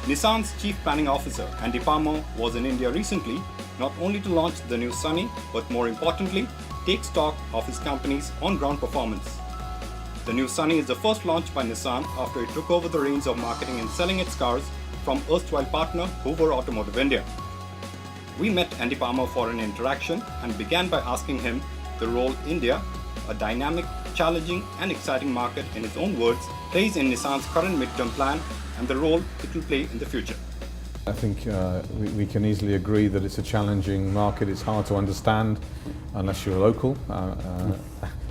Nissan's Chief Planning Officer, Andy Palmer, was in India recently, not only to launch the new Sunny, but more importantly, take stock of his company's on-ground performance. The new Sunny is the first launch by Nissan after it took over the reins of marketing and selling its cars from erstwhile partner Hover Automotive India. We met Andy Palmer for an interaction and began by asking him the role India, a dynamic, challenging and exciting market in his own words, plays in Nissan's current midterm plan and the role it will play in the future. I think we can easily agree that it's a challenging market. It's hard to understand unless you're a local.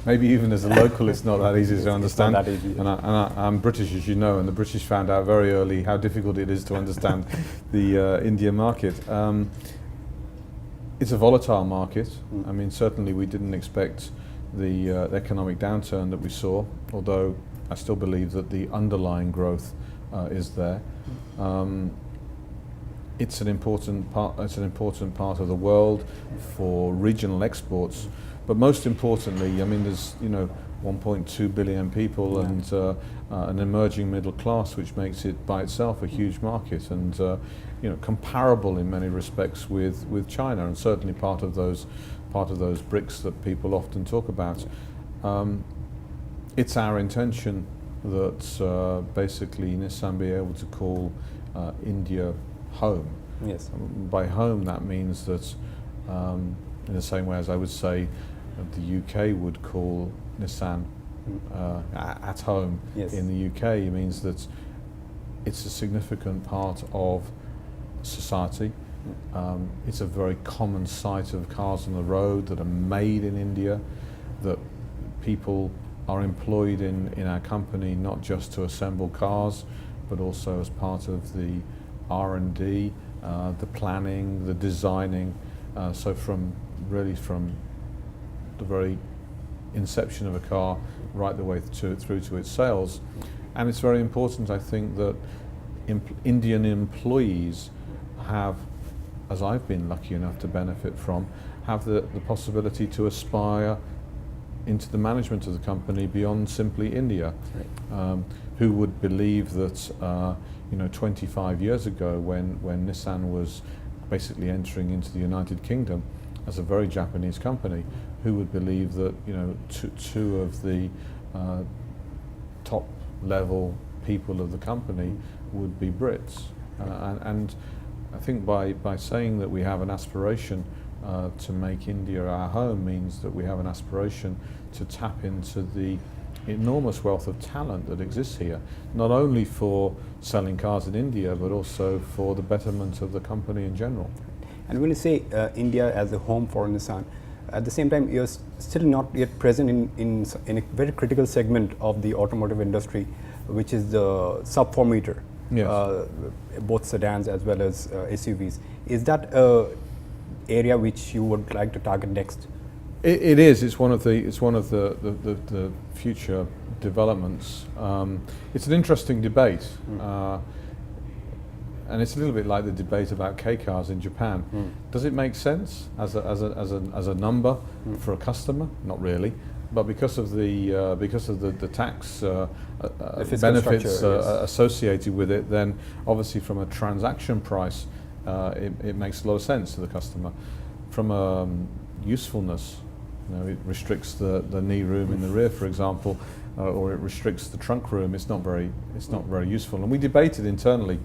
Maybe even as a local, it's not that easy to understand. It's not that easy. And I'm British, as you know, and the British found out very early how difficult it is to understand the Indian market. It's a volatile market. I mean, certainly we didn't expect the economic downturn that we saw, although I still believe that the underlying growth is there. It's an important part. It's an important part of the world for regional exports, but most importantly, I mean, there's 1.2 billion people and an emerging middle class, which makes it by itself a huge market, and comparable in many respects with China, and certainly part of those BRICS that people often talk about. It's our intention that basically Nissan be able to call India home. Yes. By home, that means that in the same way as I would say the UK would call Nissan at home. Yes. In the UK, it means that it's a significant part of society. It's a very common sight of cars on the road that are made in India, that people are employed in our company not just to assemble cars, but also as part of the R&D, the planning, the designing. So from the very inception of a car right the way through to its sales. And it's very important, I think, that Indian employees have, as I've been lucky enough to benefit from, have the possibility to aspire into the management of the company beyond simply India. Right. Who would believe that 25 years ago, when Nissan was basically entering into the United Kingdom as a very Japanese company, who would believe that two of the top level people of the company would be Brits? And I think by saying that we have an aspiration to make India our home means that we have an aspiration to tap into the enormous wealth of talent that exists here, not only for selling cars in India, but also for the betterment of the company in general. And when you say India as a home for Nissan, at the same time, you're still not yet present in a very critical segment of the automotive industry, which is the sub 4 meter, yes. Both sedans as well as SUVs. Is that an area which you would like to target next? It is. It's one of the future developments. It's an interesting debate, and it's a little bit like the debate about K cars in Japan. Does it make sense as a number for a customer? Not really, but because of the tax benefits associated with it, then obviously from a transaction price, it makes a lot of sense to the customer. From a usefulness, it restricts the knee room in the rear, for example, or it restricts the trunk room. It's not very useful. And we debated internally,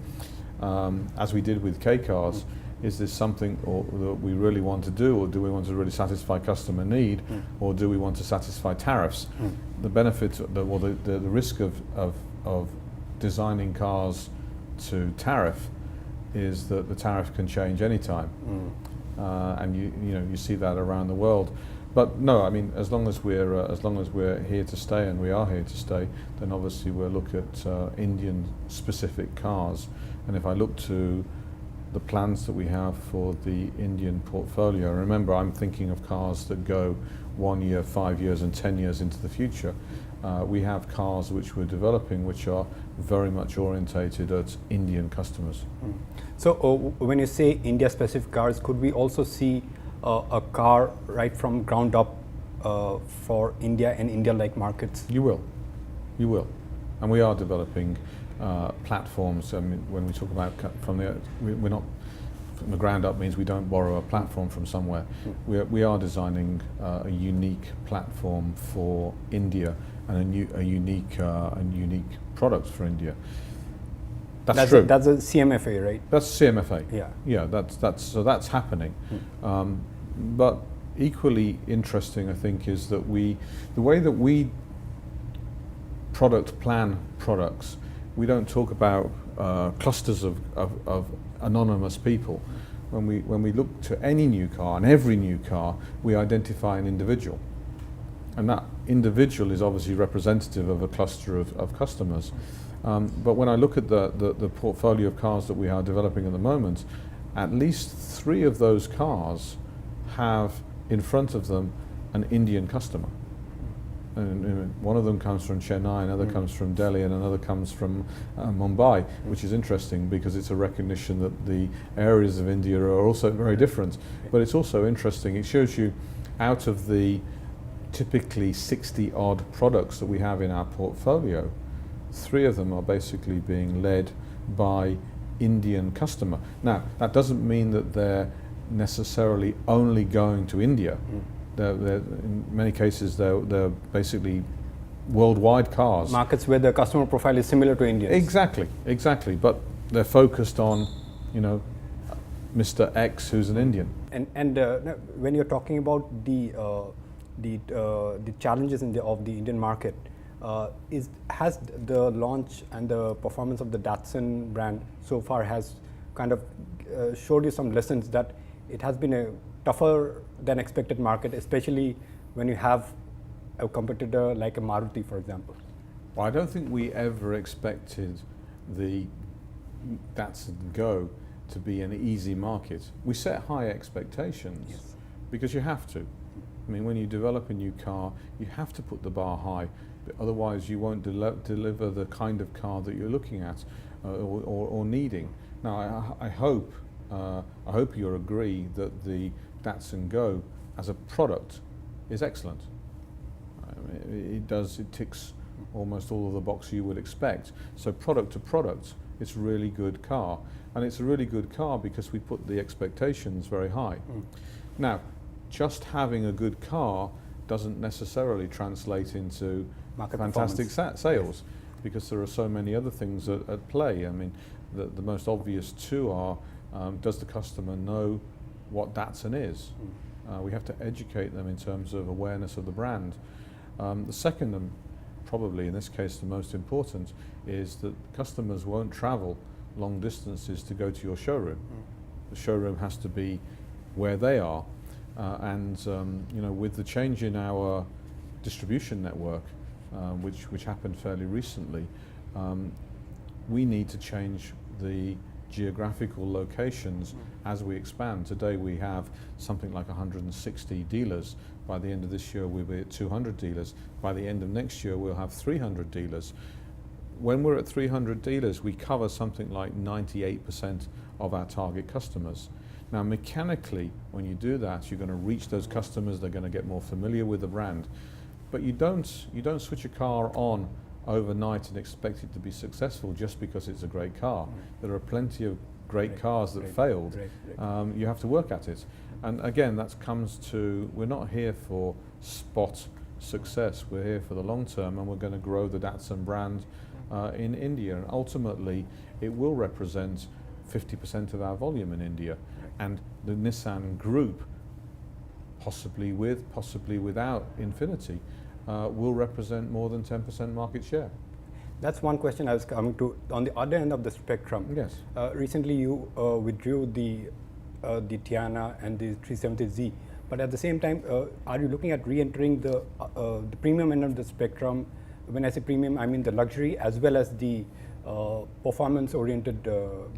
as we did with K cars, is this something that we really want to do, or do we want to really satisfy customer need, or do we want to satisfy tariffs? The benefit, the risk of designing cars to tariff is that the tariff can change any time, and you see that around the world. But no, I mean, as long as we're here to stay, and we are here to stay, then obviously we'll look at Indian-specific cars. And if I look to the plans that we have for the Indian portfolio, remember, I'm thinking of cars that go 1 year, 5 years, and 10 years into the future. We have cars which we're developing which are very much orientated at Indian customers. So when you say India-specific cars, could we also see a car right from ground up for India and India-like markets? You will. And we are developing platforms. I mean, when we talk about we're not from the ground up means we don't borrow a platform from somewhere. We are designing a unique platform for India and a unique product for India. That's true. That's a CMFA, right? That's CMFA. Yeah. Yeah. That's happening. But equally interesting, I think, is that the way that we plan products, we don't talk about clusters of anonymous people. When we look to any new car, and every new car, we identify an individual. And that individual is obviously representative of a cluster of customers. But when I look at the portfolio of cars that we are developing at the moment, at least 3 of those cars have in front of them an Indian customer. And one of them comes from Chennai, another comes from Delhi, and another comes from Mumbai, which is interesting because it's a recognition that the areas of India are also very different. But it's also interesting, it shows you out of the typically 60 odd products that we have in our portfolio, 3 of them are basically being led by Indian customer. Now, that doesn't mean that they're necessarily only going to India. They're, in many cases, they're basically worldwide cars. Markets where the customer profile is similar to Indians. Exactly. But they're focused on, Mr. X, who's an Indian. And when you're talking about the challenges of the Indian market, has the launch and the performance of the Datsun brand so far has kind of showed you some lessons that it has been a tougher than expected market, especially when you have a competitor like a Maruti, for example? Well, I don't think we ever expected the Datsun Go to be an easy market. We set high expectations because you have to. I mean, when you develop a new car, you have to put the bar high, but otherwise you won't deliver the kind of car that you're looking at or needing. Now, I hope you'll agree that the Datsun Go as a product is excellent. I mean, it ticks almost all of the boxes you would expect. So product to product, it's a really good car. And it's a really good car because we put the expectations very high. Now, just having a good car doesn't necessarily translate into market fantastic sales, because there are so many other things at play. I mean, the most obvious 2 are, does the customer know what Datsun is? We have to educate them in terms of awareness of the brand. The second, and probably in this case the most important, is that customers won't travel long distances to go to your showroom. The showroom has to be where they are. With the change in our distribution network, which happened fairly recently, we need to change the geographical locations as we expand. Today we have something like 160 dealers. By the end of this year we'll be at 200 dealers. By the end of next year we'll have 300 dealers. When we're at 300 dealers, we cover something like 98% of our target customers. Now, mechanically, when you do that, you're going to reach those customers, they're going to get more familiar with the brand. But you don't switch a car on overnight and expect it to be successful just because it's a great car. There are plenty of great cars that failed. You have to work at it. And again, that comes to, we're not here for spot success, we're here for the long term, and we're going to grow the Datsun brand in India. And ultimately, it will represent 50% of our volume in India. And the Nissan group, possibly with, possibly without Infiniti, will represent more than 10% market share. That's one question I was coming to. On the other end of the spectrum, yes. Recently you withdrew the Tiana and the 370Z, but at the same time, are you looking at re-entering the premium end of the spectrum? When I say premium, I mean the luxury as well as the performance-oriented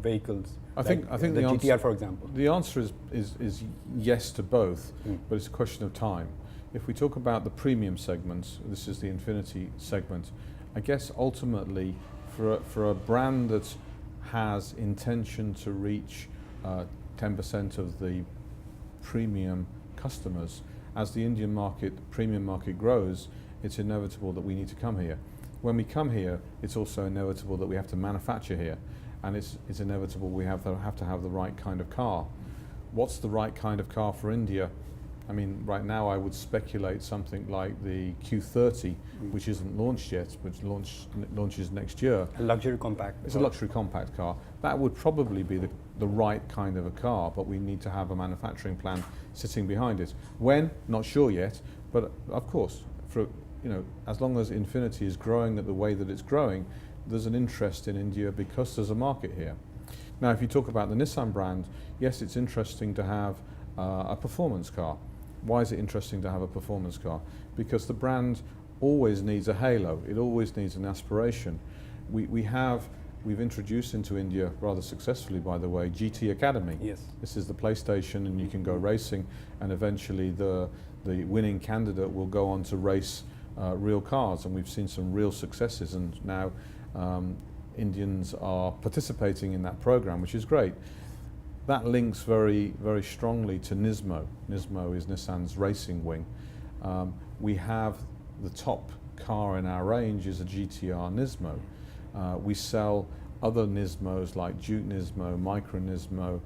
vehicles. I think the GTR, answer, for example. The answer is yes to both, but it's a question of time. If we talk about the premium segment, this is the Infiniti segment. I guess ultimately, for a brand that has intention to reach 10% of the premium customers, as the Indian market, premium market grows, it's inevitable that we need to come here. when we come here, it's also inevitable that we have to manufacture here, and it's inevitable we have to have the right kind of car. What's the right kind of car for India? I mean, right now I would speculate something like the Q30, which isn't launched yet, which launches next year. A luxury compact. It's a luxury compact car. That would probably be the right kind of a car, but we need to have a manufacturing plan sitting behind it. When? Not sure yet, but of course, as long as Infiniti is growing at the way that it's growing, there's an interest in India because there's a market here. Now, if you talk about the Nissan brand, yes, it's interesting to have a performance car. Why is it interesting to have a performance car? Because the brand always needs a halo. It always needs an aspiration. We've introduced into India, rather successfully by the way, GT Academy. Yes. This is the PlayStation, and you can go racing, and eventually the winning candidate will go on to race real cars, and we've seen some real successes, and now Indians are participating in that program, which is great. That links very, very strongly to Nismo. Nismo is Nissan's racing wing. We have the top car in our range is a GTR Nismo. We sell other Nismos like Duke Nismo, Micro Nismo,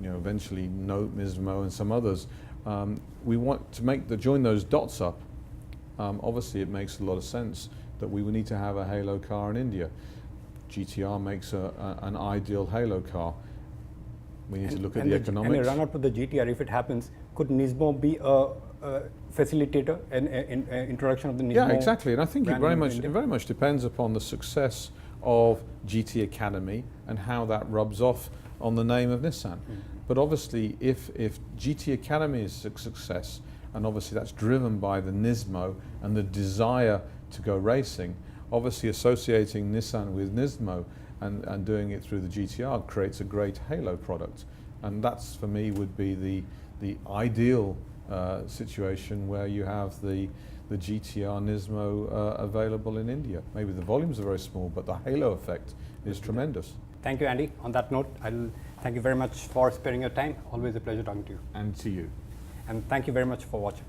eventually Note Nismo, and some others. We want to join those dots up. Obviously, it makes a lot of sense that we would need to have a halo car in India. GTR makes an ideal halo car. We need to look at the economics. And a run-up to the GTR, if it happens, could Nismo be a facilitator and introduction of the Nismo? Yeah, exactly. And I think it very much depends upon the success of GT Academy and how that rubs off on the name of Nissan. But obviously, if GT Academy is a success, and obviously that's driven by the Nismo and the desire to go racing, obviously associating Nissan with Nismo and doing it through the GTR creates a great halo product. And that's, for me, would be the ideal situation where you have the GTR Nismo available in India. Maybe the volumes are very small, but the halo effect is tremendous. Thank you, Andy. On that note, I'll thank you very much for sparing your time. Always a pleasure talking to you. And to you. And thank you very much for watching.